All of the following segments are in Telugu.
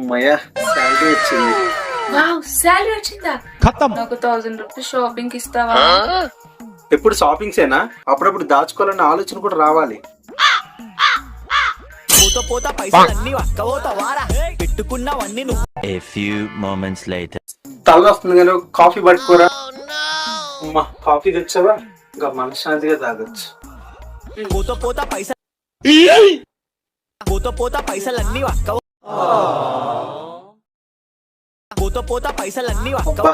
అమ్మయ్యా శాలరీ వచ్చింది. వావ్, సాలరీ వచ్చిందా? ఖతం. నాకు 1000 రూపీస్ షాపింగ్ ఇస్తావా? ఎప్పుడు షాపింగ్స్ ఏనా? అప్పుడప్పుడు దాచుకోవాలన్న ఆలోచన కూడా రావాలి. A few moments later. తల వస్తుంది కానీ కాఫీ పట్టుకోరా. అమ్మా కాఫీ తెచ్చావా? ఇంకా మనశ్శాంతిగా తాగొచ్చు. అబ్బా,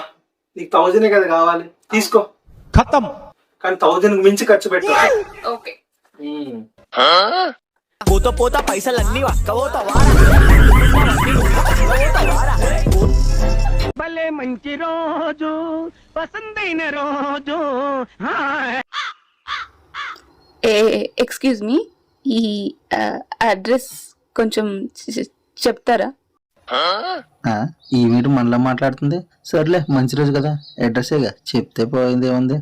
నీకు 1000 కదా కావాలి, తీసుకో. ఖతం. కానీ 1000 మించి ఖర్చు పెట్టు. ఓకే. భలే మంచి రోజు, పసందైన రోజు. ఎక్స్క్యూజ్ మీ, ఈ అడ్రస్ కొంచెం చెప్తారా? ఈ వీడు మనలో మాట్లాడుతుంది. సర్లే మంచి రోజు కదా, అడ్రస్సేగా, చెప్తే పోయింది ఏముంది.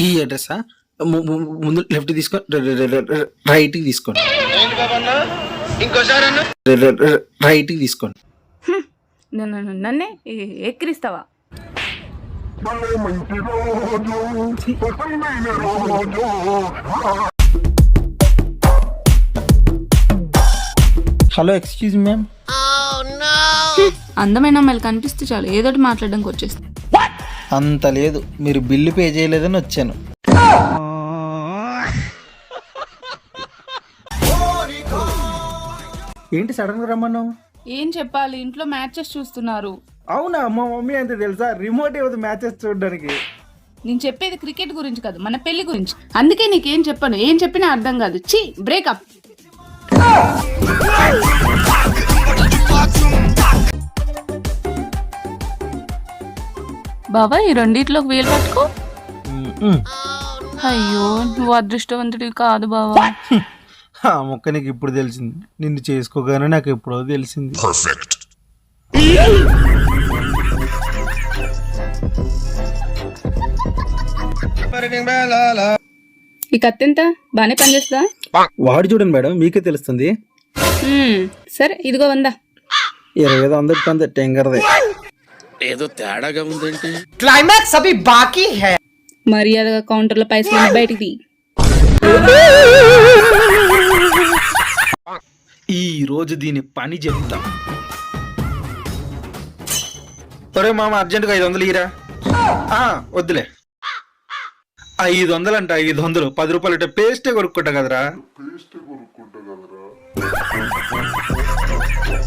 ఈ అడ్రస్ ముందు లెఫ్ట్ తీసుకోండి, రైట్కి తీసుకోండి, రైట్కి తీసుకోండి. నన్నే ఎక్కిరిస్తావా? Hello, excuse me ma'am. అందమైన అమ్మాయిలు కనిపిస్తే చాలు ఏదోటి మాట్లాడడానికి వచ్చేస్తుంది. అంత లేదు, మీరు బిల్లు పే చేయలేదని వచ్చాను. ఏంటి సడన్ గా రమ్మన్నావు? ఏం చెప్పాలి, ఇంట్లో మ్యాచెస్ చూస్తున్నారు. అవునా, మా మమ్మీ అంతే తెలుసా, రిమోట్ ఇవ్వదు మ్యాచెస్ చూడడానికి. నేను చెప్పేది క్రికెట్ గురించి కాదు, మన పెళ్లి గురించి. అందుకే నీకేం చెప్పను, ఏం చెప్పినా అర్థం కాదు. ఛీ, బ్రేకప్. బాబా, ఈ రెండిట్లోకి వీలు పట్టుకో. అయ్యో, నువ్వు అదృష్టవంతుడి కాదు బావా. ఆ మొక్క నీకు ఇప్పుడు తెలిసింది, నిన్ను చేసుకోగానే నాకు ఎప్పుడో తెలిసింది. ఈ కత్తి ఎంత బానే పనిచేస్తుందా? వాడు చూడండి మేడం, మీకే తెలుస్తుంది. సరే, ఇదిగో 100. 2500 అంతే, టెంగర్దే. ఏదో తేడాగా ఉందేంటి? క్లైమాక్స్ అభి బాకీ హై. మర్యాదగా కౌంటర్లో పైసలు బయటికి తీ. ఈ రోజు దీని పని చెప్తాం. ఒరే మామ, అర్జెంటుగా 500 ఇరా. వద్దులే, 500 అంట. 500 10 రూపాయలు పేస్టే కొనుక్కుంటా కదరా.